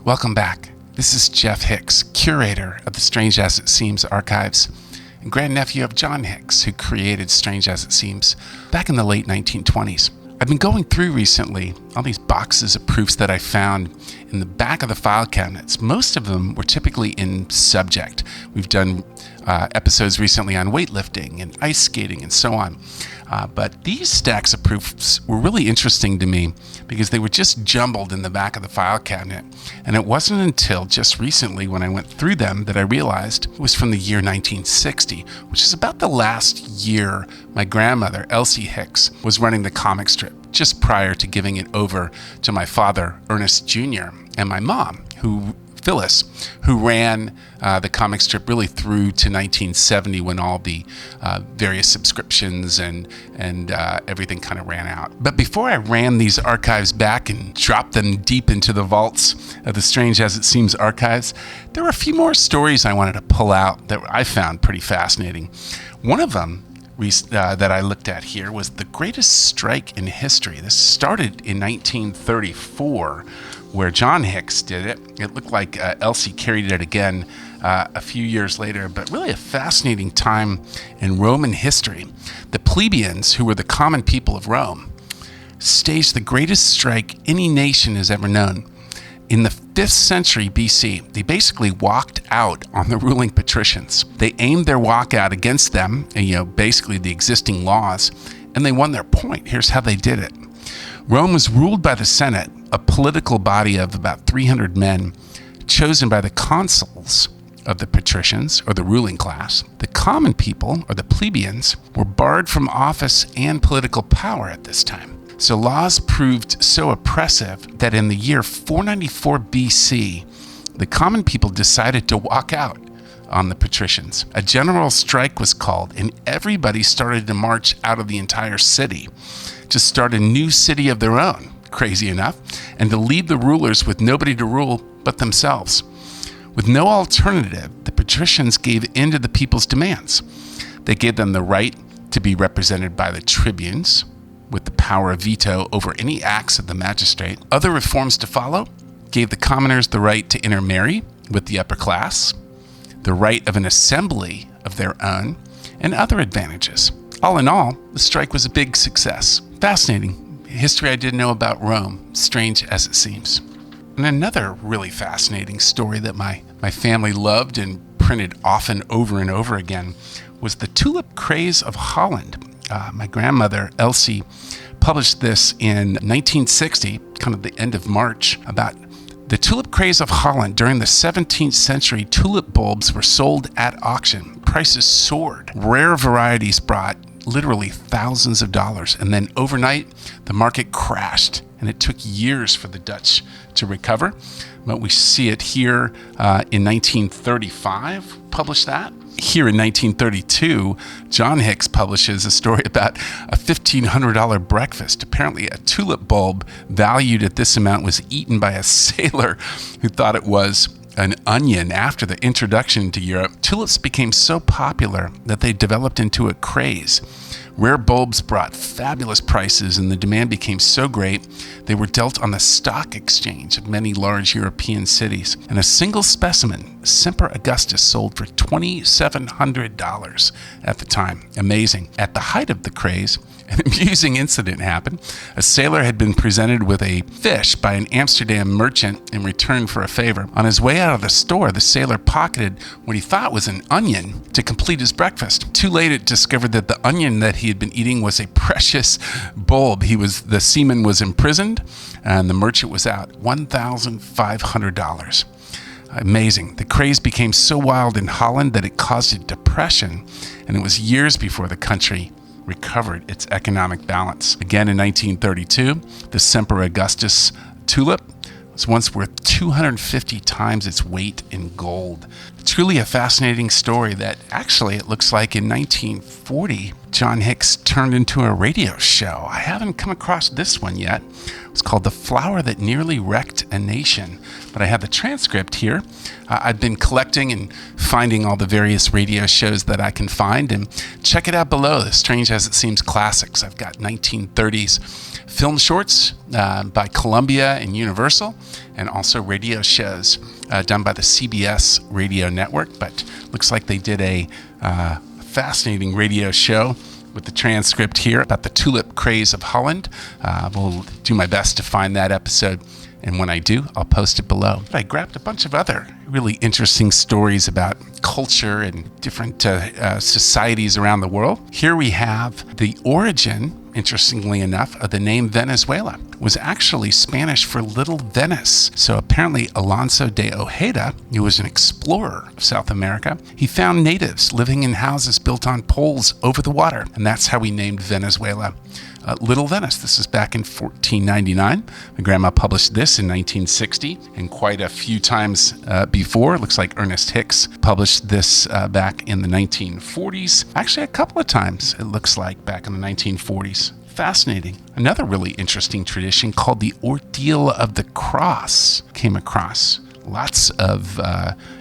Welcome back. This is Jeff Hicks, curator of the Strange As It Seems archives and grandnephew of John Hicks, who created Strange As It Seems back in the late 1920s. I've been going through recently all these boxes of proofs that I found in the back of the file cabinets. Most of them were typically in subject. We've done episodes recently on weightlifting and ice skating and so on. But these stacks of proofs were really interesting to me because they were just jumbled in the back of the file cabinet. And it wasn't until just recently when I went through them that I realized it was from the year 1960, which is about the last year my grandmother, Elsie Hicks, was running the comic strip, just prior to giving it over to my father, Ernest Jr., and my mom, Phyllis, who ran the comic strip really through to 1970 when all the various subscriptions and everything kind of ran out. But before I ran these archives back and dropped them deep into the vaults of the Strange As It Seems archives, there were a few more stories I wanted to pull out that I found pretty fascinating. One of them that I looked at here was the greatest strike in history. This started in 1934, where John Hicks did it. It looked like Elsie carried it again a few years later, but really a fascinating time in Roman history. The plebeians, who were the common people of Rome, staged the greatest strike any nation has ever known. In the 5th century BC, they basically walked out on the ruling patricians. They aimed their walkout against them, and, basically the existing laws, and they won their point. Here's how they did it. Rome was ruled by the Senate, a political body of about 300 men, chosen by the consuls of the patricians, or the ruling class. The common people, or the plebeians, were barred from office and political power at this time. So laws proved so oppressive that in the year 494 BC, the common people decided to walk out on the patricians. A general strike was called, and everybody started to march out of the entire city to start a new city of their own, crazy enough, and to leave the rulers with nobody to rule but themselves. With no alternative, the patricians gave in to the people's demands. They gave them the right to be represented by the tribunes, with the power of veto over any acts of the magistrate. Other reforms to follow gave the commoners the right to intermarry with the upper class, the right of an assembly of their own, and other advantages. All in all, the strike was a big success. Fascinating history I didn't know about Rome, strange as it seems. And another really fascinating story that my family loved and printed often over and over again was the tulip craze of Holland. My grandmother, Elsie, published this in 1960, kind of the end of March, about the tulip craze of Holland. During the 17th century, tulip bulbs were sold at auction. Prices soared. Rare varieties brought literally thousands of dollars. And then overnight, the market crashed, and it took years for the Dutch to recover. But we see it here in 1935, published that. Here in 1932, John Hicks publishes a story about a $1,500 breakfast. Apparently, a tulip bulb valued at this amount was eaten by a sailor who thought it was an onion. After the introduction to Europe, tulips became so popular that they developed into a craze. Rare bulbs brought fabulous prices, and the demand became so great they were dealt on the stock exchange of many large European cities. And a single specimen, Semper Augustus, sold for $2,700 at the time. Amazing. At the height of the craze, an amusing incident happened. A sailor had been presented with a fish by an Amsterdam merchant in return for a favor. On his way out of the store, the sailor pocketed what he thought was an onion to complete his breakfast. Too late, it discovered that the onion that he had been eating was a precious bulb. The seaman was imprisoned, and the merchant was out. $1,500. Amazing. The craze became so wild in Holland that it caused a depression, and it was years before the country recovered its economic balance. Again, in 1932, the Semper Augustus tulip was once worth 250 times its weight in gold. Truly a fascinating story that actually, it looks like in 1940, John Hicks turned into a radio show. I haven't come across this one yet. It's called The Flower That Nearly Wrecked a Nation. But I have the transcript here. I've been collecting and finding all the various radio shows that I can find, and check it out below, the Strange As It Seems Classics. I've got 1930s film shorts by Columbia and Universal, and also radio shows done by the CBS radio network. But looks like they did a fascinating radio show with the transcript here about the tulip craze of Holland. We'll do my best to find that episode, and when I do, I'll post it below. But I grabbed a bunch of other really interesting stories about culture and different societies around the world. Here we have the origin, interestingly enough, of the name Venezuela was actually Spanish for Little Venice. So apparently Alonso de Ojeda, who was an explorer of South America, he found natives living in houses built on poles over the water, and that's how he named Venezuela Little Venice. This is back in 1499. My grandma published this in 1960, and quite a few times before. It looks like Ernest Hicks published this back in the 1940s. Actually, a couple of times, it looks like, back in the 1940s. Fascinating. Another really interesting tradition called the Ordeal of the Cross came across. Lots of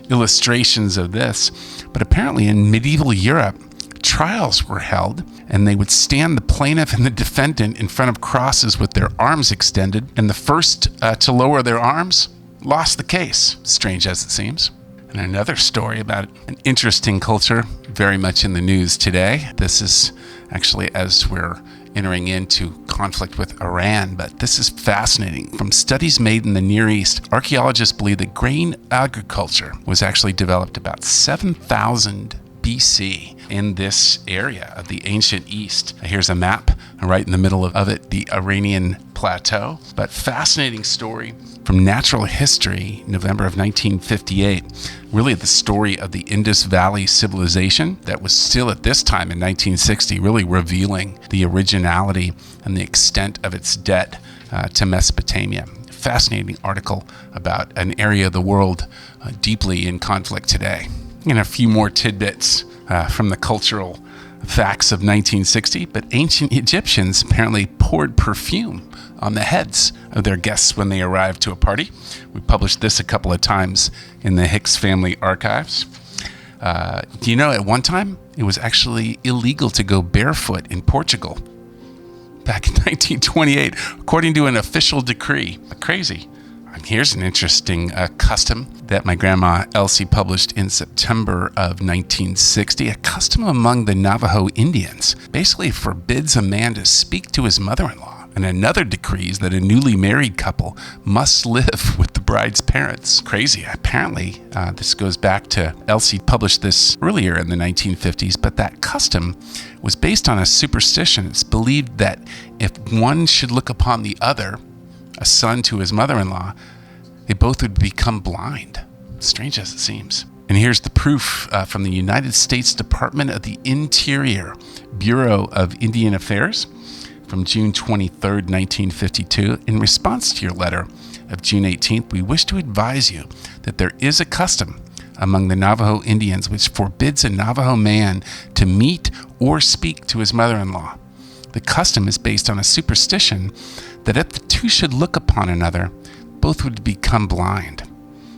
illustrations of this, but apparently in medieval Europe, trials were held, and they would stand the plaintiff and the defendant in front of crosses with their arms extended, and the first to lower their arms lost the case, strange as it seems. And another story about an interesting culture, very much in the news today. This is actually as we're entering into conflict with Iran, but this is fascinating. From studies made in the Near East, archaeologists believe that grain agriculture was actually developed about 7,000 BC in this area of the ancient East. Here's a map, right in the middle of it, the Iranian plateau. But fascinating story from Natural History, November of 1958. Really the story of the Indus Valley civilization that was still at this time in 1960, really revealing the originality and the extent of its debt to Mesopotamia. Fascinating article about an area of the world deeply in conflict today. And a few more tidbits from the cultural facts of 1960, but ancient Egyptians apparently poured perfume on the heads of their guests when they arrived to a party. We published this a couple of times in the Hicks family archives. Do you know at one time it was actually illegal to go barefoot in Portugal back in 1928, according to an official decree? Crazy. Here's an interesting custom that my grandma Elsie published in September of 1960. A custom among the Navajo Indians basically forbids a man to speak to his mother-in-law, and another decrees that a newly married couple must live with the bride's parents. Crazy. Apparently, this goes back to Elsie published this earlier in the 1950s, but that custom was based on a superstition. It's believed that if one should look upon the other, a son to his mother-in-law, they both would become blind. Strange as it seems. And here's the proof from the United States Department of the Interior, Bureau of Indian Affairs, from June 23rd, 1952. In response to your letter of June 18th, we wish to advise you that there is a custom among the Navajo Indians which forbids a Navajo man to meet or speak to his mother-in-law. The custom is based on a superstition that if the two should look upon another, both would become blind.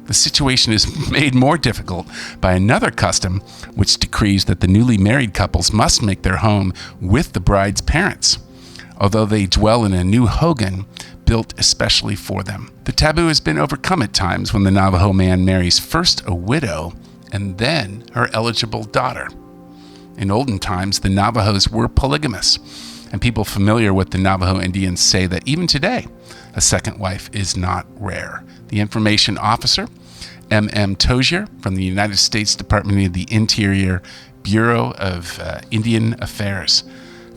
The situation is made more difficult by another custom which decrees that the newly married couples must make their home with the bride's parents, although they dwell in a new hogan built especially for them. The taboo has been overcome at times when the Navajo man marries first a widow and then her eligible daughter. In olden times, the Navajos were polygamous, and people familiar with the Navajo Indians say that even today, a second wife is not rare. The information officer, M.M. Tozier, from the United States Department of the Interior, Bureau of Indian Affairs.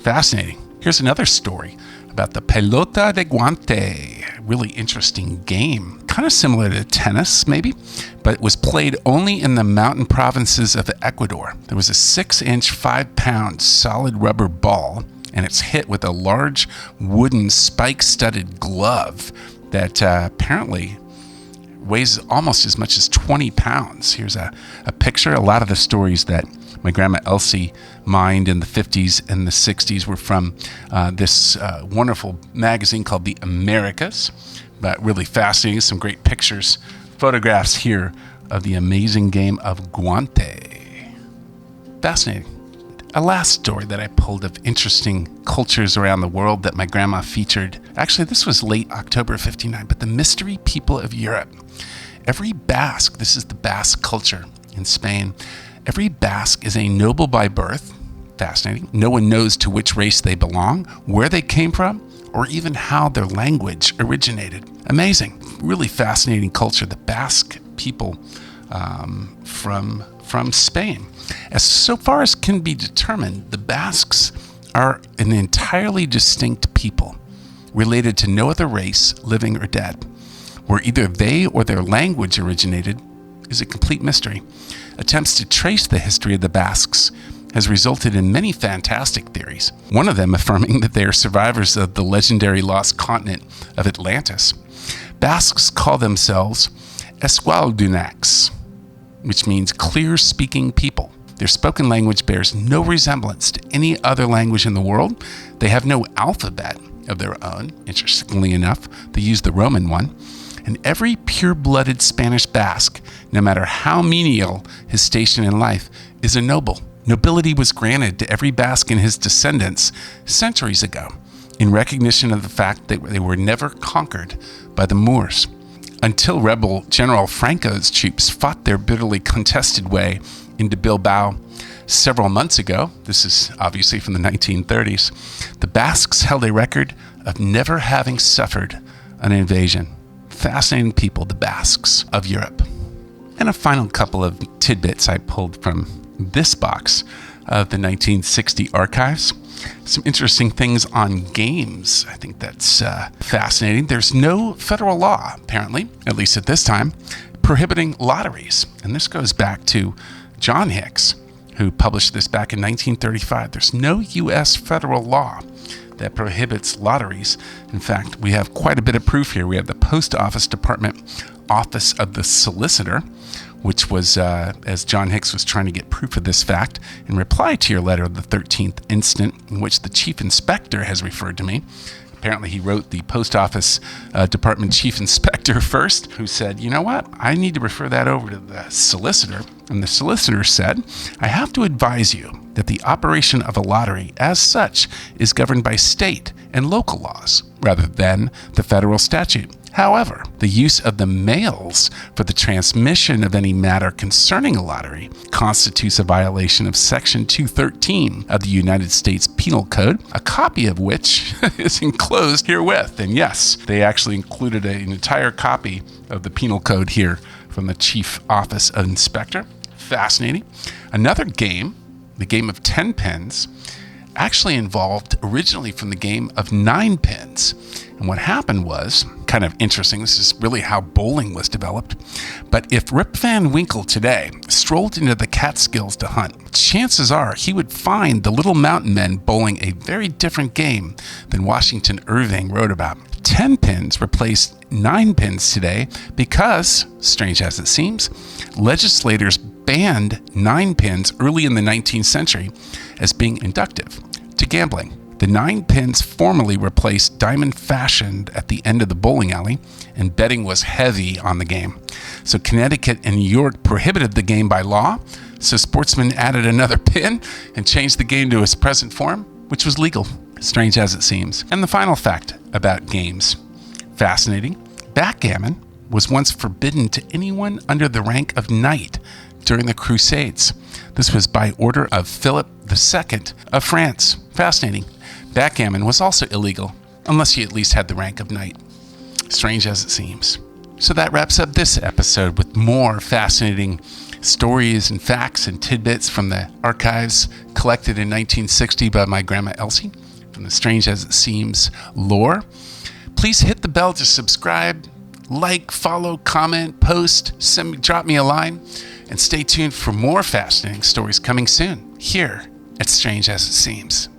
Fascinating. Here's another story about the Pelota de Guante. Really interesting game. Kind of similar to tennis, maybe, but it was played only in the mountain provinces of Ecuador. There was a 6-inch, 5-pound solid rubber ball, and it's hit with a large wooden spike-studded glove that apparently weighs almost as much as 20 pounds. Here's a picture. A lot of the stories that my grandma Elsie mined in the 50s and the 60s were from this wonderful magazine called The Americas. But really fascinating, some great pictures, photographs here of the amazing game of Guante. Fascinating. A last story that I pulled of interesting cultures around the world that my grandma featured. Actually, this was late October 59, but the mystery people of Europe. Every Basque, this is the Basque culture in Spain, every Basque is a noble by birth. Fascinating. No one knows to which race they belong, where they came from, or even how their language originated. Amazing. Really fascinating culture. The Basque people from Spain. As so far as can be determined, the Basques are an entirely distinct people, related to no other race, living or dead. Where either they or their language originated is a complete mystery. Attempts to trace the history of the Basques has resulted in many fantastic theories, one of them affirming that they are survivors of the legendary lost continent of Atlantis. Basques call themselves Esqualdunacs, which means clear-speaking people. Their spoken language bears no resemblance to any other language in the world. They have no alphabet of their own. Interestingly enough, they use the Roman one. And every pure-blooded Spanish Basque, no matter how menial his station in life, is a noble. Nobility was granted to every Basque and his descendants centuries ago, in recognition of the fact that they were never conquered by the Moors. Until rebel General Franco's troops fought their bitterly contested way into Bilbao several months ago, this is obviously from the 1930s, the Basques held a record of never having suffered an invasion. Fascinating people, the Basques of Europe. And a final couple of tidbits I pulled from this box of the 1960 archives. Some interesting things on games. I think that's fascinating. There's no federal law, apparently, at least at this time, prohibiting lotteries. And this goes back to John Hicks, who published this back in 1935. There's no U.S. federal law that prohibits lotteries. In fact, we have quite a bit of proof here. We have the Post Office Department Office of the Solicitor, which was, as John Hicks was trying to get proof of this fact, in reply to your letter of the 13th instant, in which the chief inspector has referred to me. Apparently he wrote the Post Office Department chief inspector first, who said, you know what, I need to refer that over to the solicitor. And the solicitor said, I have to advise you that the operation of a lottery as such is governed by state and local laws rather than the federal statute. However, the use of the mails for the transmission of any matter concerning a lottery constitutes a violation of Section 213 of the United States Penal Code, a copy of which is enclosed herewith. And yes, they actually included an entire copy of the Penal Code here from the Chief Office of Inspector. Fascinating. Another game, the game of 10 pins, actually involved originally from the game of 9 pins. And what happened was kind of interesting. This is really how bowling was developed. But if Rip Van Winkle today strolled into the Catskills to hunt, chances are he would find the Little Mountain Men bowling a very different game than Washington Irving wrote about. 10 pins replaced 9 pins today because, strange as it seems, legislators banned 9 pins early in the 19th century as being inductive to gambling. The 9 pins formally replaced diamond fashioned at the end of the bowling alley, and betting was heavy on the game. So Connecticut and New York prohibited the game by law, so sportsmen added another pin and changed the game to its present form, which was legal, strange as it seems. And the final fact about games, fascinating, backgammon was once forbidden to anyone under the rank of knight during the Crusades. This was by order of Philip II of France. Fascinating. Backgammon was also illegal, unless you at least had the rank of knight. Strange as it seems. So that wraps up this episode with more fascinating stories and facts and tidbits from the archives collected in 1960 by my grandma Elsie from the Strange as It Seems lore. Please hit the bell to subscribe, like, follow, comment, post, drop me a line, and stay tuned for more fascinating stories coming soon here at Strange as It Seems.